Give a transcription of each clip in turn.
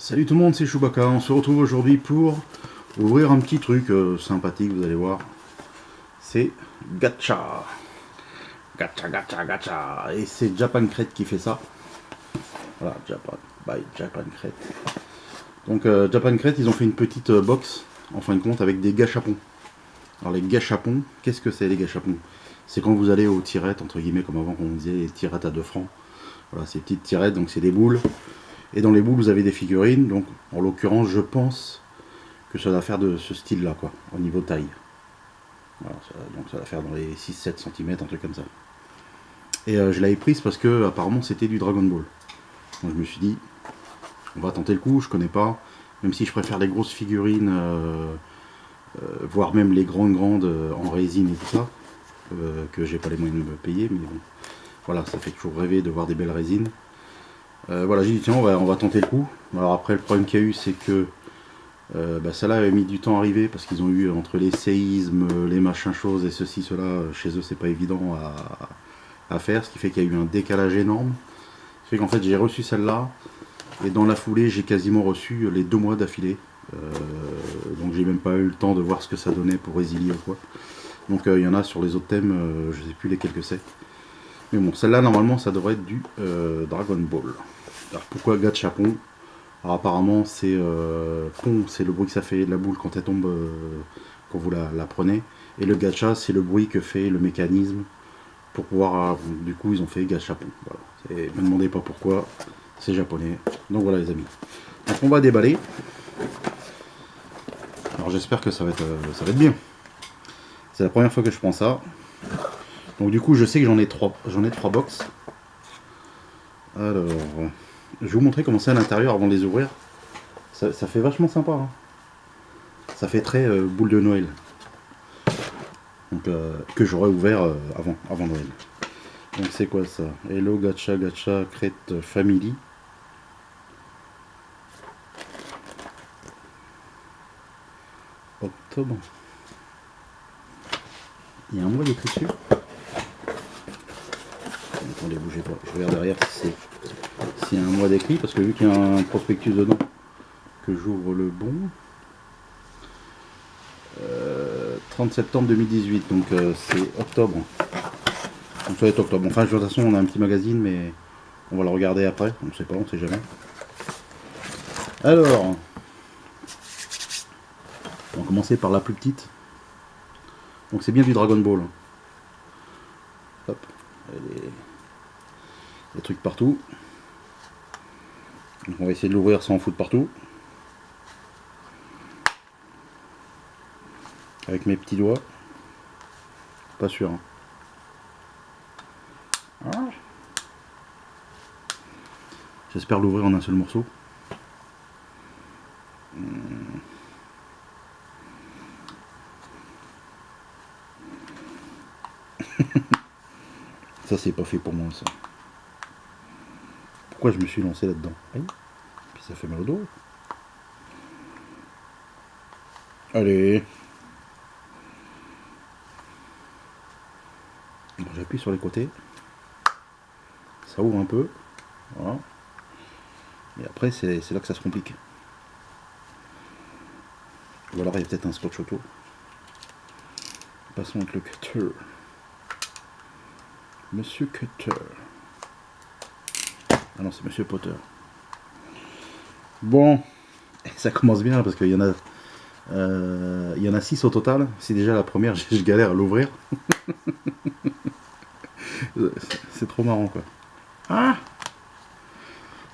Salut tout le monde, c'est Chewbacca. On se retrouve aujourd'hui pour ouvrir un petit truc sympathique, vous allez voir. C'est Gacha. Gacha, Gacha, Gacha. Et c'est Japan Crate qui fait ça. Voilà, Japan, by Japan Crate. Donc Japan Crate, ils ont fait une petite box, en fin de compte, avec des gâchapons. Alors les gâchapons, qu'est-ce que c'est les gâchapons? C'est quand vous allez aux tirettes, entre guillemets, comme avant on disait, les tirettes à 2 francs. Voilà, ces petites tirettes, donc c'est des boules. Et dans les boules, vous avez des figurines. Donc, en l'occurrence, je pense que ça va faire de ce style-là, quoi, au niveau taille. Voilà, donc ça va faire dans les 6-7 cm, un truc comme ça. Et je l'avais prise parce que apparemment c'était du Dragon Ball. Donc je me suis dit, on va tenter le coup, je connais pas. Même si je préfère les grosses figurines, voire même les grandes en résine et tout ça, que j'ai pas les moyens de me payer, mais bon. Voilà, ça fait toujours rêver de voir des belles résines. Voilà, j'ai dit tiens, on va tenter le coup. Alors après, le problème qu'il y a eu, c'est que celle-là avait mis du temps à arriver parce qu'ils ont eu entre les séismes, les machins choses et ceci, cela, chez eux, c'est pas évident à faire, ce qui fait qu'il y a eu un décalage énorme. Ce qui fait qu'en fait, j'ai reçu celle-là et dans la foulée, j'ai quasiment reçu les 2 mois d'affilée. Donc j'ai même pas eu le temps de voir ce que ça donnait pour résilier ou quoi. Donc il y en a sur les autres thèmes, je sais plus lesquels que c'est. Mais bon, celle-là, normalement, ça devrait être du Dragon Ball. Alors pourquoi Gachapon? Alors apparemment, c'est pon, c'est le bruit que ça fait de la boule quand elle tombe, quand vous la prenez. Et le gacha, c'est le bruit que fait le mécanisme pour pouvoir. Du coup, ils ont fait Gachapon. Voilà. Ne me demandez pas pourquoi, c'est japonais. Donc voilà, les amis. Donc on va déballer. Alors j'espère que ça va être bien. C'est la première fois que je prends ça. Donc du coup, je sais que j'en ai 3 box. Alors, je vais vous montrer comment c'est à l'intérieur avant de les ouvrir. Ça fait vachement sympa. Hein. Ça fait très boule de Noël. Donc, que j'aurais ouvert avant Noël. Donc c'est quoi ça? Hello Gacha Gacha Crate Family. Octobre. Il y a un mois d'écrit dessus. Attendez, bougez pas. Je regarde derrière si s'il y a un mois d'écrit, parce que vu qu'il y a un prospectus dedans, que j'ouvre le bon. 30 septembre 2018, donc c'est octobre. Donc ça va être octobre. Enfin, de toute façon, on a un petit magazine, mais on va le regarder après. On ne sait pas, on ne sait jamais. Alors, on va commencer par la plus petite. Donc c'est bien du Dragon Ball. Hop, des trucs partout. Donc on va essayer de l'ouvrir sans en foutre partout. Avec mes petits doigts. Pas sûr. Hein. J'espère l'ouvrir en un seul morceau. Ça c'est pas fait pour moi ça. Pourquoi je me suis lancé là-dedans? Puis ça fait mal au dos. Allez. Bon, j'appuie sur les côtés. Ça ouvre un peu. Voilà. Et après c'est là que ça se complique. Ou alors il y a peut-être un scotch auto. Passons avec le cutter. Monsieur Cutter. Ah non, c'est Monsieur Potter. Bon, ça commence bien parce qu'il y en a, il y en a 6 au total. C'est déjà la première, je galère à l'ouvrir. C'est trop marrant quoi. Ah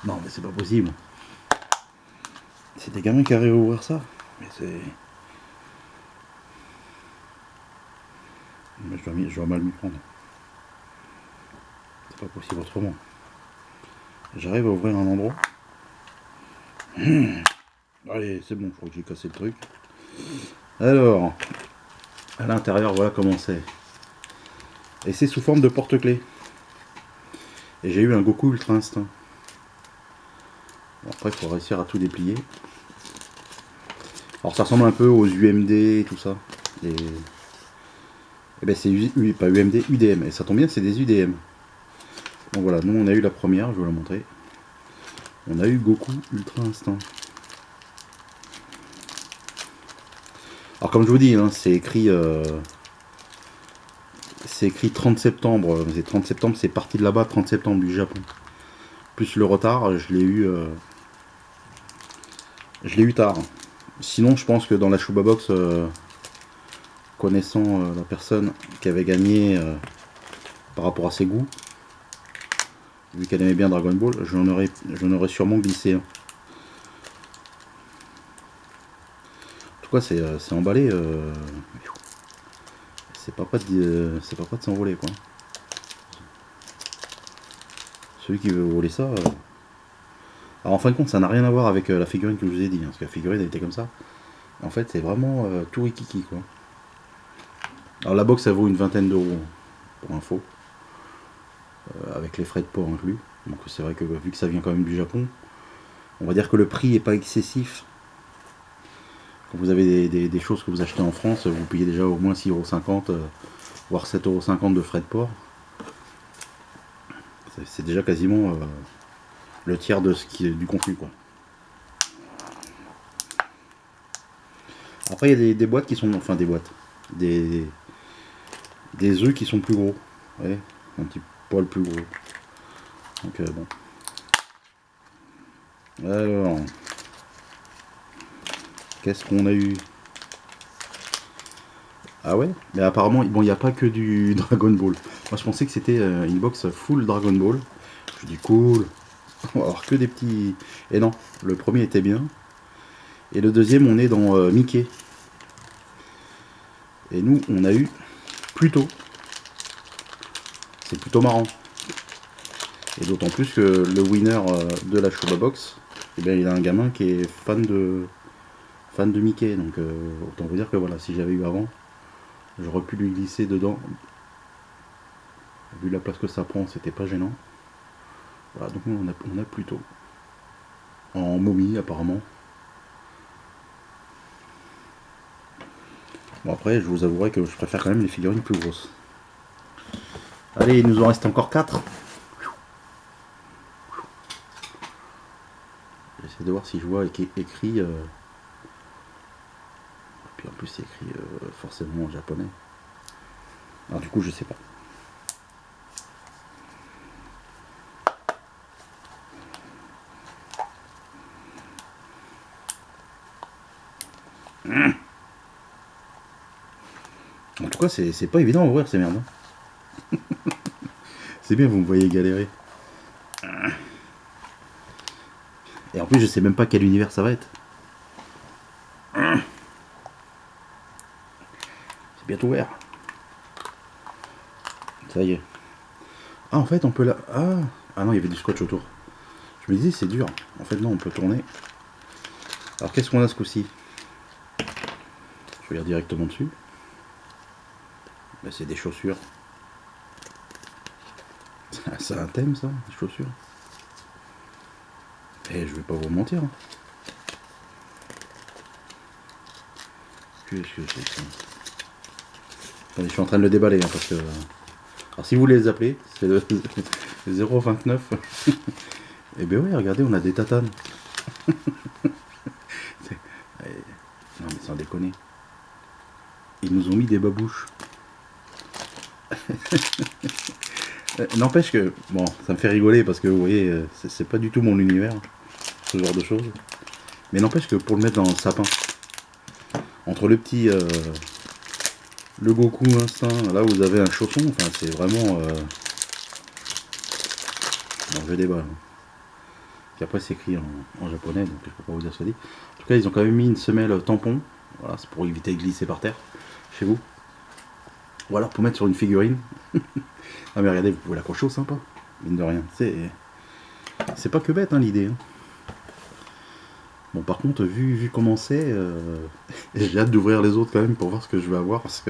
non, mais c'est pas possible. C'est des gamins qui arrivent à ouvrir ça. Mais c'est. Mais je dois mal m'y prendre. C'est pas possible autrement. J'arrive à ouvrir un endroit. Allez, c'est bon, je crois que j'ai cassé le truc. Alors, à l'intérieur, voilà comment c'est. Et c'est sous forme de porte-clés. Et j'ai eu un Goku Ultra Instinct. Bon, après, il faut réussir à tout déplier. Alors, ça ressemble un peu aux UMD et tout ça. Et ben, c'est pas UMD, UDM. Et ça tombe bien, c'est des UDM. Donc voilà, nous on a eu la première, je vais vous la montrer. On a eu Goku Ultra Instinct. Alors comme je vous dis, hein, c'est écrit 30 septembre. C'est 30 septembre, c'est parti de là-bas, 30 septembre du Japon. Plus le retard, je l'ai eu tard. Sinon, je pense que dans la Shuba Box, connaissant la personne qui avait gagné par rapport à ses goûts, vu qu'elle aimait bien Dragon Ball, j'en aurais sûrement glissé. Hein. En tout cas, c'est emballé. C'est pas prêt de s'envoler, quoi. Celui qui veut voler ça. Alors en fin de compte, ça n'a rien à voir avec la figurine que je vous ai dit, hein, parce que la figurine elle était comme ça. En fait, c'est vraiment tout rikiki, quoi. Alors la box, elle vaut une vingtaine d'euros, pour info, avec les frais de port inclus. Donc c'est vrai que vu que ça vient quand même du Japon, on va dire que le prix n'est pas excessif. Quand vous avez des choses que vous achetez en France, vous payez déjà au moins 6,50 €, voire 7,50 € de frais de port. C'est déjà quasiment le tiers de ce qui est du contenu, quoi. Après, il y a des boîtes qui sont, enfin des boîtes, des œufs qui sont plus gros, ouais, un petit poil plus gros. Donc bon. Alors, qu'est-ce qu'on a eu? Ah ouais? Mais apparemment, bon, il n'y a pas que du Dragon Ball. Moi, je pensais que c'était une box full Dragon Ball. Je dis cool. On va avoir que des petits. Et non, le premier était bien. Et le deuxième, on est dans Mickey. Et nous, on a eu Pluto. C'est plutôt marrant. Et d'autant plus que le winner de la Shuba Box, eh bien, il a un gamin qui est fan de Mickey. Donc autant vous dire que voilà, si j'avais eu avant, j'aurais pu lui glisser dedans. Vu la place que ça prend, c'était pas gênant. Voilà, donc nous on a Pluto. En momie apparemment. Bon après, je vous avouerai que je préfère quand même les figurines plus grosses. Allez, il nous en reste encore 4. J'essaie de voir si je vois écrit. Puis en plus c'est écrit forcément en japonais. Alors du coup je sais pas. En tout cas c'est pas évident à ouvrir ces merdes. Hein. C'est bien, vous me voyez galérer. Et en plus je sais même pas quel univers ça va être. C'est bientôt ouvert. Ça y est. Ah en fait on peut la. Ah non, il y avait du scotch autour. Je me disais c'est dur. En fait non, on peut tourner. Alors qu'est-ce qu'on a ce coup-ci? Je vais lire directement dessus. Là, c'est des chaussures. C'est un thème ça, les chaussures. Et je vais pas vous mentir. Hein. Attendez, je suis en train de le déballer hein, parce que. Alors si vous voulez les appeler, c'est le 029. Et ben ouais, regardez, on a des tatanes. Non mais sans déconner. Ils nous ont mis des babouches. N'empêche que, bon, ça me fait rigoler parce que vous voyez, c'est pas du tout mon univers, ce genre de choses. Mais n'empêche que pour le mettre dans le sapin, entre le petit, le Goku Instinct, là vous avez un chausson, enfin c'est vraiment, bon, je débat. Hein. Puis après c'est écrit en japonais, donc je peux pas vous dire ce que ça dit. En tout cas, ils ont quand même mis une semelle tampon, voilà, c'est pour éviter de glisser par terre, chez vous. Ou alors pour mettre sur une figurine. Ah mais regardez, vous pouvez l'accrocher au sympa, mine de rien. C'est pas que bête hein, l'idée. Hein. Bon par contre, vu comment c'est, j'ai hâte d'ouvrir les autres quand même pour voir ce que je vais avoir parce que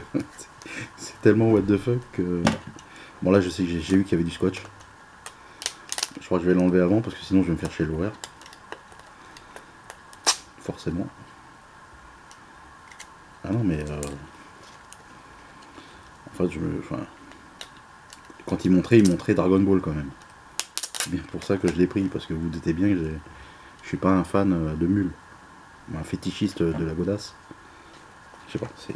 c'est tellement what the fuck que... Bon là je sais que j'ai vu qu'il y avait du scotch. Je crois que je vais l'enlever avant parce que sinon je vais me faire chier l'ouvrir. Forcément. Ah non mais... Enfin, quand il montrait Dragon Ball quand même. C'est bien pour ça que je l'ai pris, parce que vous vous doutez bien que je suis pas un fan de mules. Un fétichiste de la godasse. Je sais pas, c'est...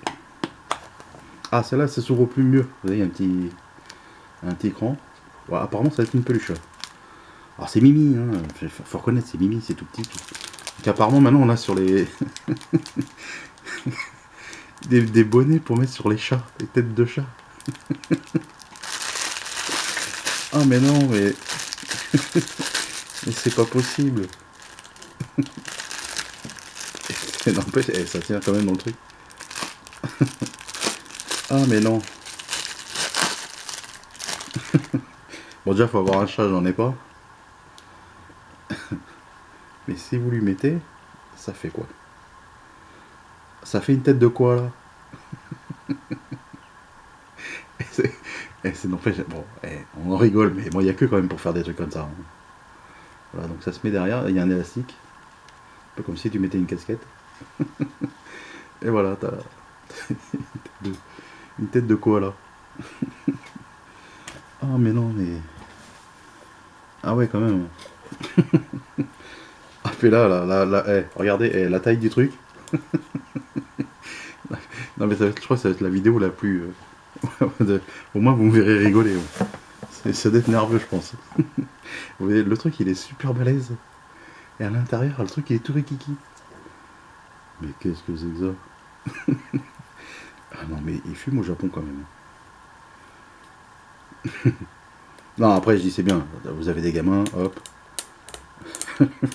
Ah, celle-là, ça s'ouvre plus mieux. Vous voyez, un petit écran. Ouais, apparemment, ça va être une peluche. Alors, c'est Mimi, hein. Faut reconnaître, c'est Mimi, c'est tout petit. Donc, apparemment, maintenant, on a sur les... des bonnets pour mettre sur les chats, les têtes de chat. Ah, mais non, mais... mais c'est pas possible. N'empêche, ça tient quand même dans le truc. Ah, mais non. Bon, déjà, faut avoir un chat, j'en ai pas. Mais si vous lui mettez, ça fait quoi? Ça fait une tête de quoi, là? N'empêche, bon, on en rigole, mais bon, il n'y a que quand même pour faire des trucs comme ça. Hein. Voilà, donc ça se met derrière, il y a un élastique. Un peu comme si tu mettais une casquette. Et voilà, t'as une tête de koala. Ah, mais non, mais... Ah ouais, quand même. Ah, puis là, regardez, la taille du truc. Non, mais je crois que ça va être la vidéo la plus... Au moins, vous me verrez rigoler. C'est d'être nerveux, je pense. Vous voyez, le truc, il est super balèze. Et à l'intérieur, le truc, il est tout rikiki. Mais qu'est-ce que c'est que ça? Ah non, mais il fume au Japon, quand même. Non, après, je dis, c'est bien. Vous avez des gamins, hop.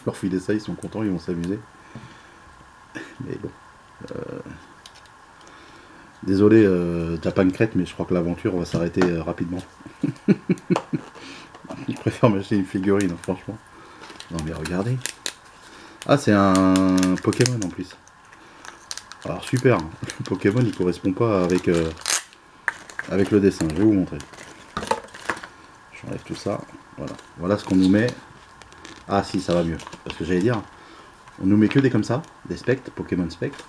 Leur filer ça, ils sont contents, ils vont s'amuser. Mais bon. Désolé, Japan Crête, mais je crois que l'aventure va s'arrêter rapidement. Je préfère m'acheter une figurine, hein, franchement. Non, mais regardez. Ah, c'est un Pokémon en plus. Alors, super. Hein. Le Pokémon, il correspond pas avec, avec le dessin. Je vais vous montrer. J'enlève tout ça. Voilà. Voilà ce qu'on nous met. Ah, si, ça va mieux. Parce que j'allais dire, on nous met que des comme ça, des spectres, Pokémon spectres.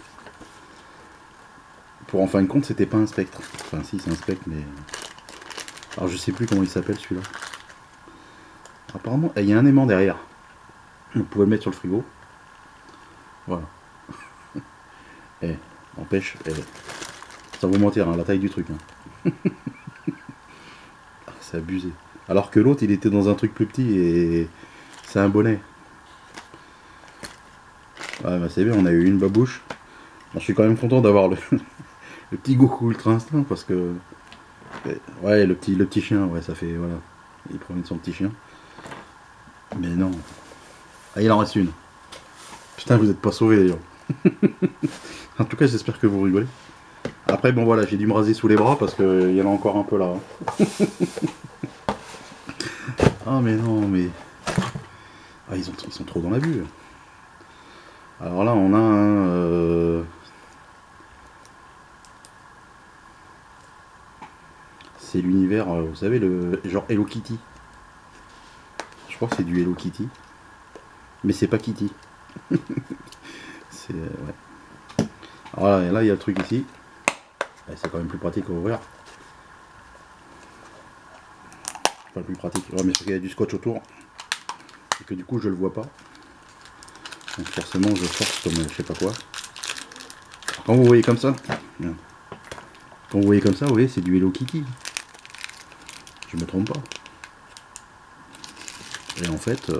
Pour en fin de compte, c'était pas un spectre. Enfin, si, c'est un spectre, mais. Alors, je sais plus comment il s'appelle celui-là. Apparemment, il y a un aimant derrière. Vous pouvez le mettre sur le frigo. Voilà. N'empêche, ça vous mentir, hein, la taille du truc. Hein. C'est abusé. Alors que l'autre, il était dans un truc plus petit et c'est un bonnet. Ouais, bah c'est bien, on a eu une babouche. Bon, je suis quand même content d'avoir le petit Goku Ultra Instinct parce que... Ouais, le petit chien, ouais, ça fait... Voilà. Il promène son petit chien. Mais non. Ah, il en reste une. Putain, vous êtes pas sauvés d'ailleurs. En tout cas, j'espère que vous rigolez. Après, bon voilà, j'ai dû me raser sous les bras parce qu'il y en a encore un peu là. Ah, mais non, mais... Ah, ils sont trop dans la bulle. Alors là, on a un... C'est l'univers, vous savez, le genre Hello Kitty. Je crois que c'est du Hello Kitty. Mais c'est pas Kitty. C'est... ouais. Alors là, il y a le truc ici. C'est quand même plus pratique à ouvrir. Pas le plus pratique. Ouais, mais c'est qu'il y a du scotch autour. Et que du coup, je le vois pas. Donc forcément, je force comme je sais pas quoi. Quand vous voyez comme ça, quand vous voyez comme ça, vous voyez, c'est du Hello Kitty. Je me trompe pas. Et en fait,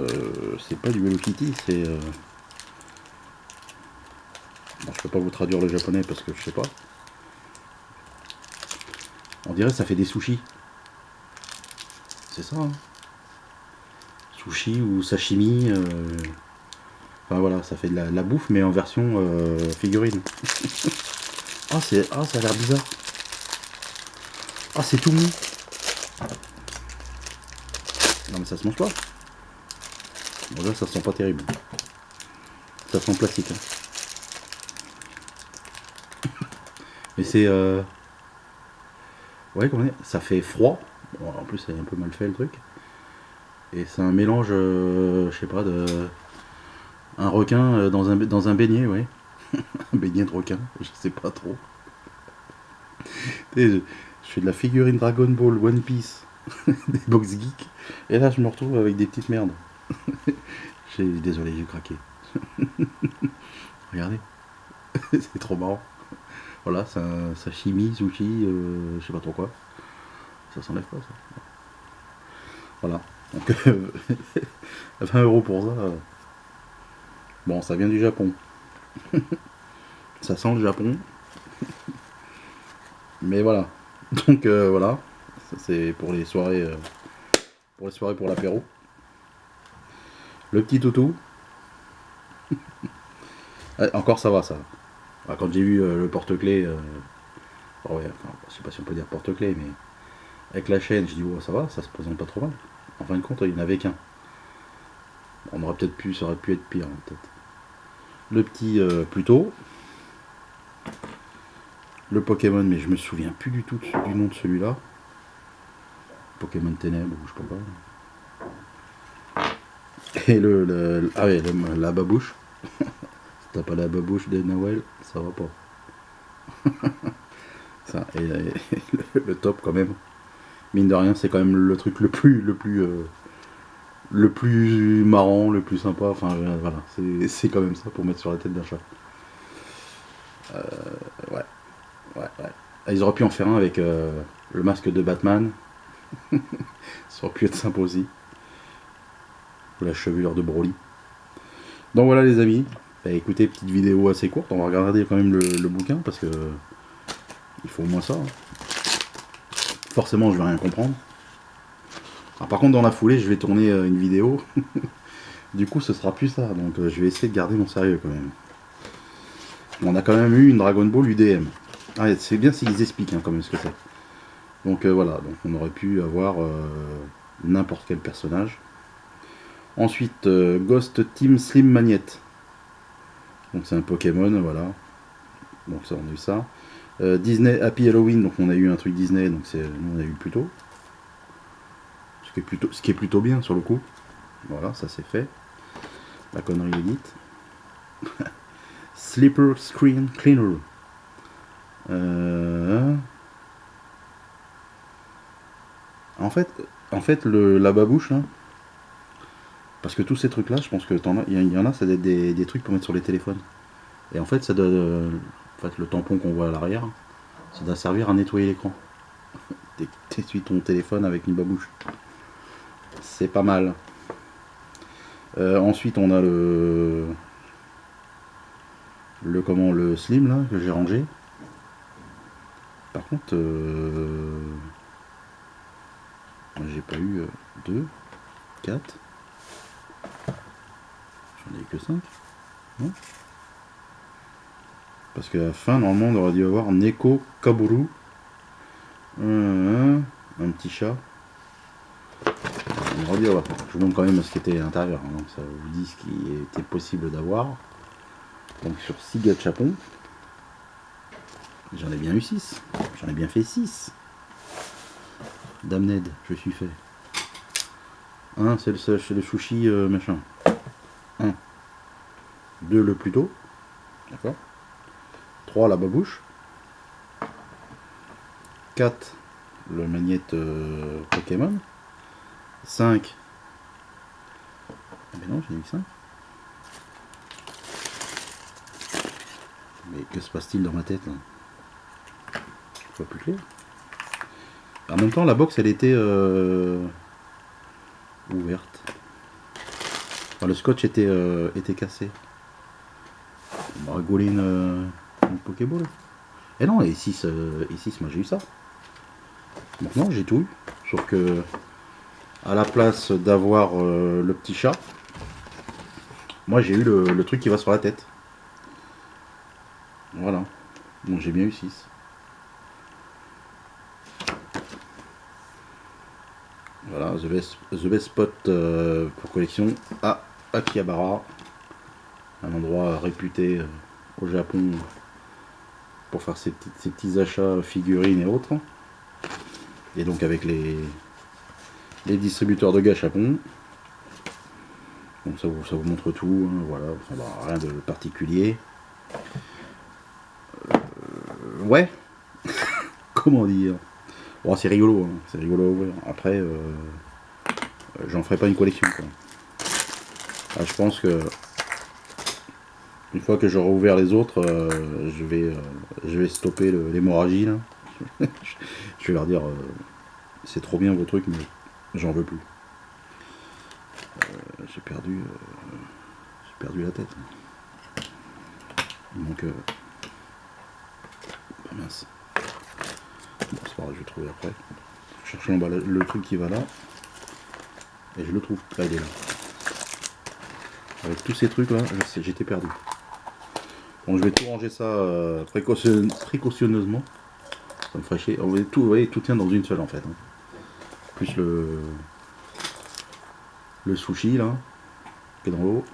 c'est pas du Hello Kitty, c'est... Bon, je peux pas vous traduire le japonais parce que je sais pas. On dirait que ça fait des sushis. C'est ça, hein. Sushi ou sashimi. Enfin voilà, ça fait de la bouffe, mais en version figurine. Ah, ça a l'air bizarre. Ah, c'est tout mou. Non, mais ça se mange pas. Bon, là, ça sent pas terrible. Ça sent plastique. Hein. Mais c'est... Ouais, comment dire, ça fait froid. Bon, en plus, c'est un peu mal fait le truc. Et c'est un mélange, je sais pas, de... Un requin dans un beignet, ouais. Un beignet de requin, je sais pas trop. Je fais de la figurine Dragon Ball, One Piece. des box geeks. Et là, je me retrouve avec des petites merdes. Désolé, j'ai craqué. Regardez, c'est trop marrant. Voilà, sashimi, sushi, je sais pas trop quoi. Ça s'enlève pas, ça. Voilà. Donc, 20 € pour ça. Bon, ça vient du Japon. Ça sent le Japon. Mais voilà. Donc, voilà. Ça, c'est pour les soirées. Pour l'apéro. Le petit toutou. Ah, encore ça va, ça. Ah, quand j'ai vu le porte-clés. Oh ouais, enfin, je sais pas si on peut dire porte-clés, mais avec la chaîne, je dis oh, ça va, ça se présente pas trop mal. En fin de compte, il n'y en avait qu'un. On aurait peut-être pu, ça aurait pu être pire, hein, peut-être. Le petit Pluto. Le Pokémon, mais je me souviens plus du tout du nom de celui-là. Pokémon Ténèbres, ou je sais pas quoi. Et ah ouais, la babouche. Si t'as pas la babouche de Noël, ça va pas. Ça, et le top quand même. Mine de rien, c'est quand même le truc le plus marrant, le plus sympa. Enfin, voilà, c'est quand même ça pour mettre sur la tête d'un chat. Ouais, ouais, ouais. Ah, ils auraient pu en faire un avec le masque de Batman. Ça aurait pu être sympa aussi. Ou la chevelure de Broly. Donc voilà les amis. Bah, écoutez, petite vidéo assez courte. On va regarder quand même le bouquin parce que il faut au moins ça. Hein. Forcément, je vais rien comprendre. Alors, par contre, dans la foulée, je vais tourner une vidéo. Du coup, ce sera plus ça. Donc, je vais essayer de garder mon sérieux quand même. On a quand même eu une Dragon Ball UDM. Ah, c'est bien s'ils expliquent hein, quand même ce que c'est. Donc voilà, donc on aurait pu avoir n'importe quel personnage. Ensuite, Ghost Team Slim Magnette. Donc c'est un Pokémon, voilà. Donc ça, on a eu ça. Disney Happy Halloween, donc on a eu un truc Disney, donc nous on a eu plus tôt. Ce qui est plutôt bien sur le coup. Voilà, ça c'est fait. La connerie est dite. Slipper Screen Cleaner. En fait la babouche là, parce que tous ces trucs là, je pense que il y en a, ça doit être des trucs pour mettre sur les téléphones. Et en fait, ça doit, en fait, le tampon qu'on voit à l'arrière, ça doit servir à nettoyer l'écran. T'essuies ton téléphone avec une babouche. C'est pas mal. Ensuite, on a le slim là que j'ai rangé. Par contre, j'ai pas eu 2, 4. J'en ai eu que 5. Non, parce qu'à la fin, normalement, on aurait dû avoir Neko Kaburu. Un petit chat. On aurait dû avoir. Je vous montre quand même ce qui était à l'intérieur. Hein, donc ça vous dit ce qui était possible d'avoir. Donc sur 6 gachapons. J'en ai bien eu 6. J'en ai bien fait 6. Damned, je suis fait. 1, c'est le sushi machin. 1. 2, le Pluto. D'accord. 3, la babouche. 4, le magnète Pokémon. 5. Ah mais non, j'ai eu 5. Mais que se passe-t-il dans ma tête là? Je vois plus clair. En même temps, la box elle était ouverte. Enfin, le scotch était cassé. On va rigoler une Pokéball. Et non, et 6, moi j'ai eu ça. Maintenant j'ai tout eu. Sauf que à la place d'avoir le petit chat, moi j'ai eu le truc qui va sur la tête. Voilà. Donc j'ai bien eu 6. Voilà, the best spot pour collection à Akihabara. Un endroit réputé au Japon pour faire ses petits achats figurines et autres. Et donc avec les distributeurs de gachapon. Donc ça vous montre tout, hein, voilà, enfin, rien de particulier. Ouais, comment dire. Bon, c'est rigolo, hein, c'est rigolo à ouvrir. Après, j'en ferai pas une collection, quoi. Ah, je pense que une fois que j'aurai ouvert les autres, je vais stopper l'hémorragie là. Je vais leur dire, c'est trop bien vos trucs, mais j'en veux plus. J'ai perdu la tête. Donc, ah mince. Bon, c'est pas grave, je vais trouver après. Je cherche le truc qui va là. Et je le trouve. Là, il est là. Avec tous ces trucs là, j'étais perdu. Donc je vais tout ranger ça précautionneusement. Ça me ferait chier. Vous voyez, tout tient dans une seule en fait. Hein. Plus le sushi là, qui est dans l'eau.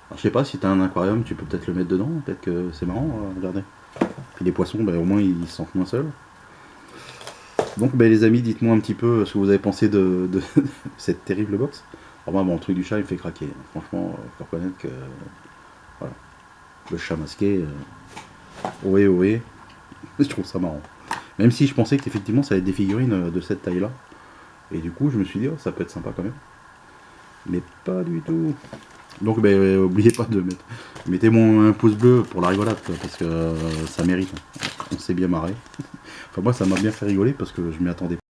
Alors, je sais pas, si t'as un aquarium, tu peux peut-être le mettre dedans. Peut-être que c'est marrant, regardez. Puis les poissons, ben, au moins ils se sentent moins seuls. Donc ben, les amis, dites-moi un petit peu ce que vous avez pensé de cette terrible box. Alors moi, bon, le truc du chat, il me fait craquer. Franchement, faut reconnaître que voilà, le chat masqué, ohé ohé, je trouve ça marrant. Même si je pensais qu'effectivement ça allait être des figurines de cette taille-là. Et du coup, je me suis dit, oh, ça peut être sympa quand même. Mais pas du tout. Donc, ben, oubliez pas de mettez un pouce bleu pour la rigolade, quoi, parce que ça mérite. On s'est bien marré. Enfin, moi, ça m'a bien fait rigoler parce que je m'y attendais